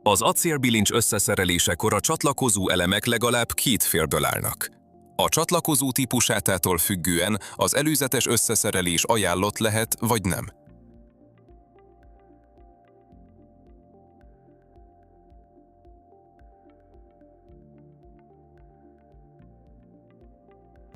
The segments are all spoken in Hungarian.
Az acélbilincs összeszerelésekor a csatlakozó elemek legalább két félből állnak. A csatlakozó típusától függően az előzetes összeszerelés ajánlott lehet vagy nem.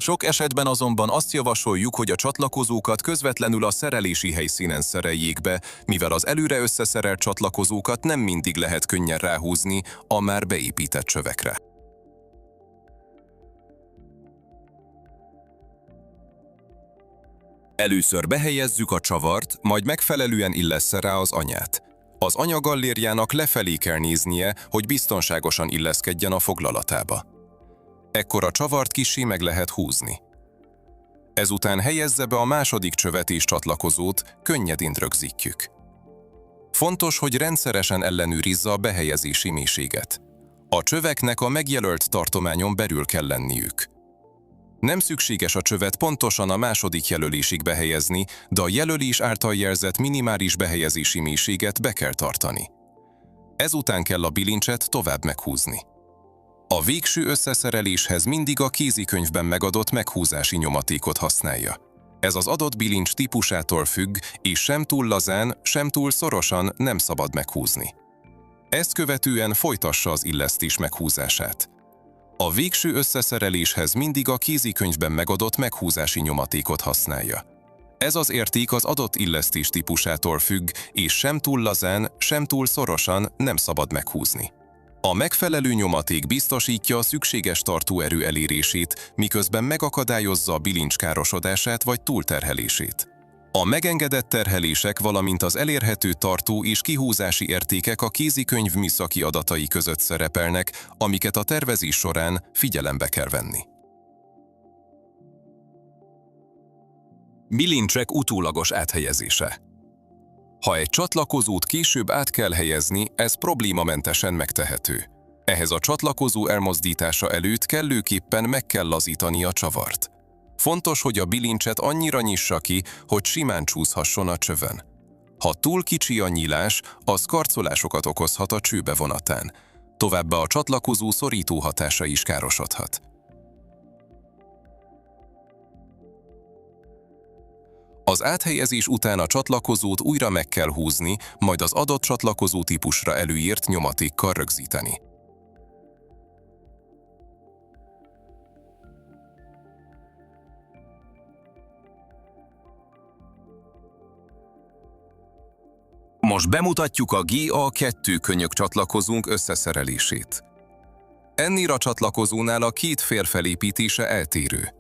Sok esetben azonban azt javasoljuk, hogy a csatlakozókat közvetlenül a szerelési helyszínen szereljék be, mivel az előre összeszerelt csatlakozókat nem mindig lehet könnyen ráhúzni a már beépített csövekre. Először behelyezzük a csavart, majd megfelelően illessze rá az anyát. Az anya gallérjának lefelé kell néznie, hogy biztonságosan illeszkedjen a foglalatába. Ekkor a csavart kissé meg lehet húzni. Ezután helyezze be a második csövet és csatlakozót, könnyedén rögzítjük. Fontos, hogy rendszeresen ellenőrizze a behelyezési mélységet. A csöveknek a megjelölt tartományon belül kell lenniük. Nem szükséges a csövet pontosan a második jelölésig behelyezni, de a jelölés által jelzett minimális behelyezési mélységet be kell tartani. Ezután kell a bilincset tovább meghúzni. A végső összeszereléshez mindig a kézikönyvben megadott meghúzási nyomatékot használja. Ez az adott bilincs típusától függ, és sem túl lazán, sem túl szorosan nem szabad meghúzni. Ezt követően folytassa az illesztés meghúzását. A végső összeszereléshez mindig a kézikönyvben megadott meghúzási nyomatékot használja. Ez az érték az adott illesztés típusától függ, és sem túl lazán, sem túl szorosan nem szabad meghúzni. A megfelelő nyomaték biztosítja a szükséges tartóerő elérését, miközben megakadályozza a bilincs károsodását vagy túlterhelését. A megengedett terhelések, valamint az elérhető tartó és kihúzási értékek a kézikönyv műszaki adatai között szerepelnek, amiket a tervezés során figyelembe kell venni. Bilincsek utólagos áthelyezése. Ha egy csatlakozót később át kell helyezni, ez problémamentesen megtehető. Ehhez a csatlakozó elmozdítása előtt kellőképpen meg kell lazítani a csavart. Fontos, hogy a bilincset annyira nyissa ki, hogy simán csúszhasson a csövön. Ha túl kicsi a nyílás, az karcolásokat okozhat a cső bevonatán. Továbbá a csatlakozó szorító hatása is károsodhat. Az áthelyezés után a csatlakozót újra meg kell húzni, majd az adott csatlakozó típusra előírt nyomatékkal rögzíteni. Most bemutatjuk a GA2 könyök csatlakozónk összeszerelését. Ennél a csatlakozónál a két fér felépítése eltérő.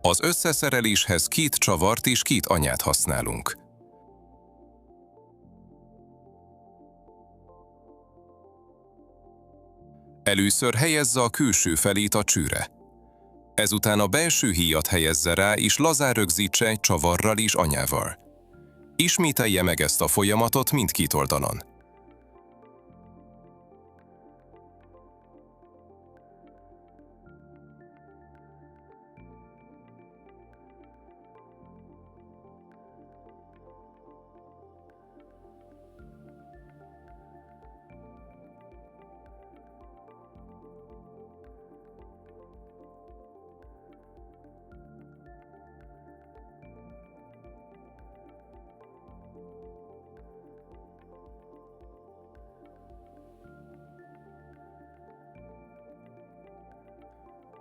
Az összeszereléshez két csavart és két anyát használunk. Először helyezze a külső felét a csőre. Ezután a belső híjat helyezze rá és lazán rögzítse egy csavarral és anyával. Ismételje meg ezt a folyamatot mindkét oldalon.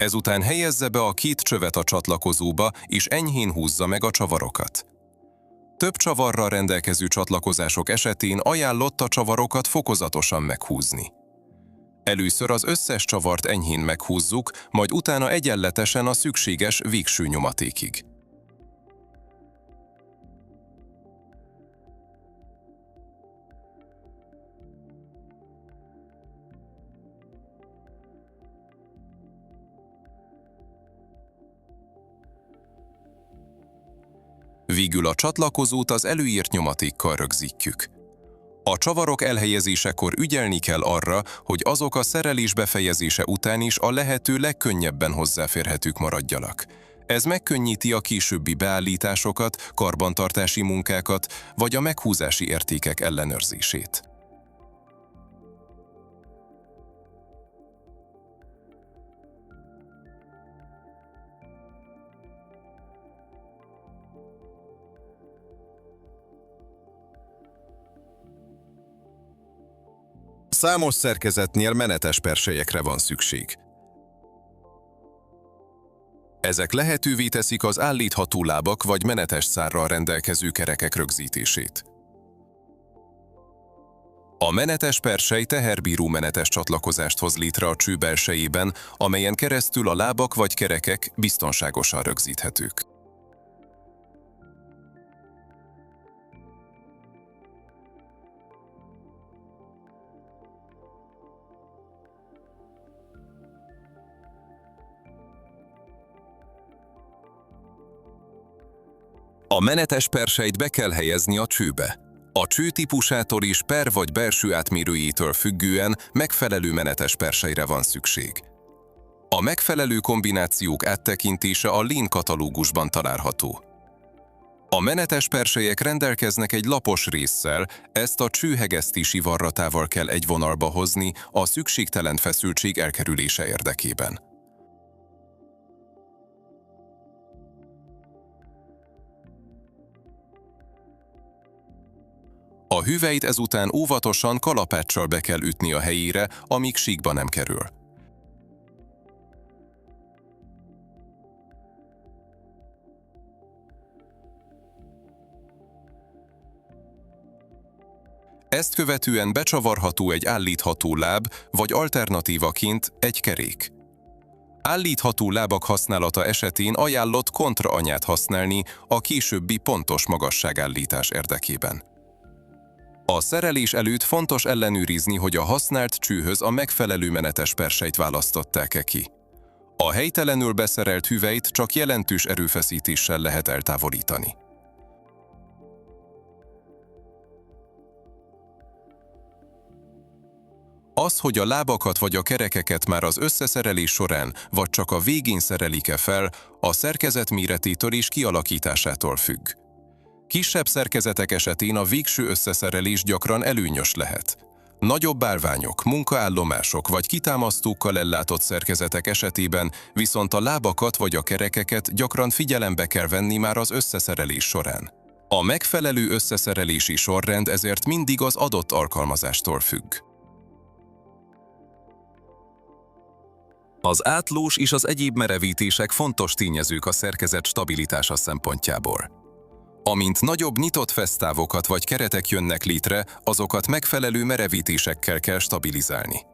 Ezután helyezze be a két csövet a csatlakozóba, és enyhén húzza meg a csavarokat. Több csavarral rendelkező csatlakozások esetén ajánlott a csavarokat fokozatosan meghúzni. Először az összes csavart enyhén meghúzzuk, majd utána egyenletesen a szükséges végső nyomatékig. Végül a csatlakozót az előírt nyomatékkal rögzítjük. A csavarok elhelyezésekor ügyelni kell arra, hogy azok a szerelés befejezése után is a lehető legkönnyebben hozzáférhetők maradjanak. Ez megkönnyíti a későbbi beállításokat, karbantartási munkákat vagy a meghúzási értékek ellenőrzését. Számos szerkezetnél menetes perselyekre van szükség. Ezek lehetővé teszik az állítható lábak vagy menetes szárral rendelkező kerekek rögzítését. A menetes persely teherbíró menetes csatlakozást hoz létre a cső belsejében, amelyen keresztül a lábak vagy kerekek biztonságosan rögzíthetők. A menetes perselyt be kell helyezni a csőbe. A cső típusától és per vagy belső átmérőjétől függően megfelelő menetes perselyre van szükség. A megfelelő kombinációk áttekintése a Lean katalógusban található. A menetes perselyek rendelkeznek egy lapos résszel, ezt a cső hegesztési varratával kell egy vonalba hozni a szükségtelen feszültség elkerülése érdekében. A hüvelyt ezután óvatosan kalapáccsal be kell ütni a helyére, amíg síkba nem kerül. Ezt követően becsavarható egy állítható láb, vagy alternatívaként egy kerék. Állítható lábak használata esetén ajánlott kontraanyát használni a későbbi pontos magasságállítás érdekében. A szerelés előtt fontos ellenőrizni, hogy a használt csőhöz a megfelelő menetes perselyt választották-e ki. A helytelenül beszerelt hüvelyt csak jelentős erőfeszítéssel lehet eltávolítani. Az, hogy a lábakat vagy a kerekeket már az összeszerelés során, vagy csak a végén szerelik-e fel, a szerkezet méretétől és kialakításától függ. Kisebb szerkezetek esetén a végső összeszerelés gyakran előnyös lehet. Nagyobb állványok, munkaállomások vagy kitámasztókkal ellátott szerkezetek esetében viszont a lábakat vagy a kerekeket gyakran figyelembe kell venni már az összeszerelés során. A megfelelő összeszerelési sorrend ezért mindig az adott alkalmazástól függ. Az átlós és az egyéb merevítések fontos tényezők a szerkezet stabilitása szempontjából. Amint nagyobb nyitott fesztávokat vagy keretek jönnek létre, azokat megfelelő merevítésekkel kell stabilizálni.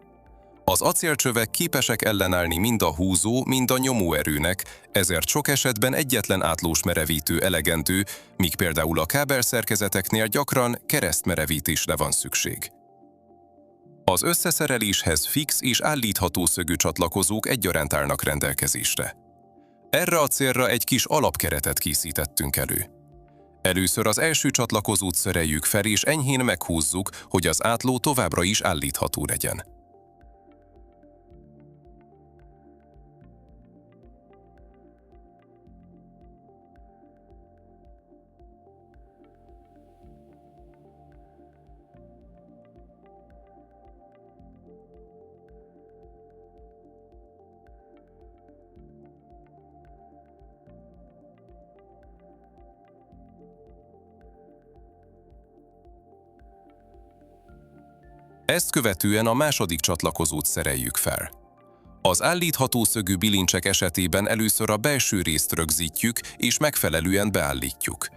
Az acélcsövek képesek ellenállni mind a húzó, mind a nyomóerőnek, ezért sok esetben egyetlen átlós merevítő elegendő, míg például a kábelszerkezeteknél gyakran keresztmerevítésre van szükség. Az összeszereléshez fix és állítható szögű csatlakozók egyaránt állnak rendelkezésre. Erre a célra egy kis alapkeretet készítettünk elő. Először az első csatlakozót szereljük fel és enyhén meghúzzuk, hogy az átló továbbra is állítható legyen. Ezt követően a második csatlakozót szereljük fel. Az állítható szögű bilincsek esetében először a belső részt rögzítjük és megfelelően beállítjuk.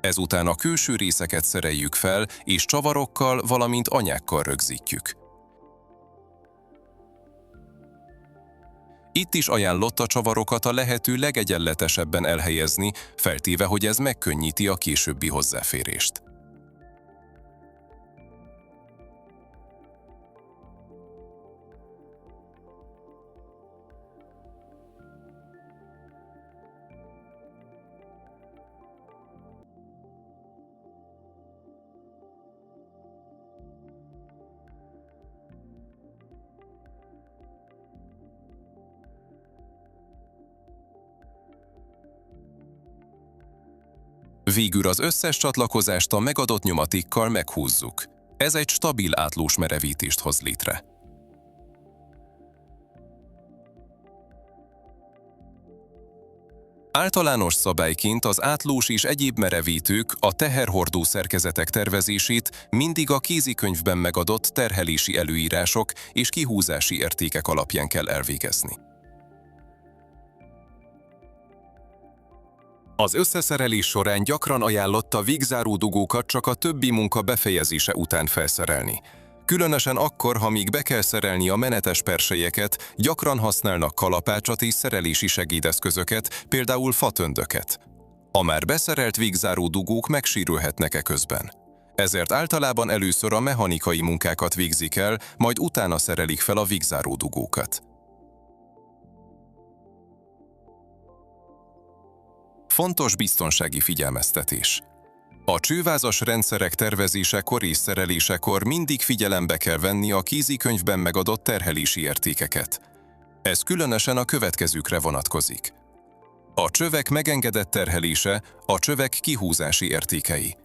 Ezután a külső részeket szereljük fel, és csavarokkal, valamint anyákkal rögzítjük. Itt is ajánlott a csavarokat a lehető legegyenletesebben elhelyezni, feltéve, hogy ez megkönnyíti a későbbi hozzáférést. Végül az összes csatlakozást a megadott nyomatékkal meghúzzuk. Ez egy stabil átlós merevítést hoz létre. Általános szabályként az átlós és egyéb merevítők a teherhordó szerkezetek tervezését mindig a kézikönyvben megadott terhelési előírások és kihúzási értékek alapján kell elvégezni. Az összeszerelés során gyakran ajánlott a vígzáró dugókat csak a többi munka befejezése után felszerelni. Különösen akkor, ha még be kell szerelni a menetes perselyeket, gyakran használnak kalapácsot és szerelési segédeszközöket, például fatöndöket. A már beszerelt vígzáró dugók megsérülhetnek eközben. Ezért általában először a mechanikai munkákat végzik el, majd utána szerelik fel a vígzáró dugókat. Fontos biztonsági figyelmeztetés. A csővázas rendszerek tervezésekor és szerelésekor mindig figyelembe kell venni a kézikönyvben megadott terhelési értékeket. Ez különösen a következőkre vonatkozik. A csövek megengedett terhelése, a csövek kihúzási értékei.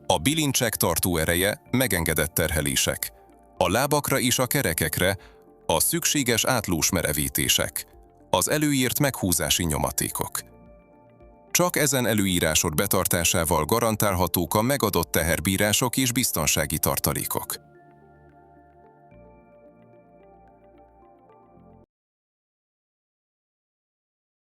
A bilincsek tartó ereje, megengedett terhelések. A lábakra és a kerekekre, a szükséges átlós merevítések. Az előírt meghúzási nyomatékok. Csak ezen előírások betartásával garantálhatók a megadott teherbírások és biztonsági tartalékok.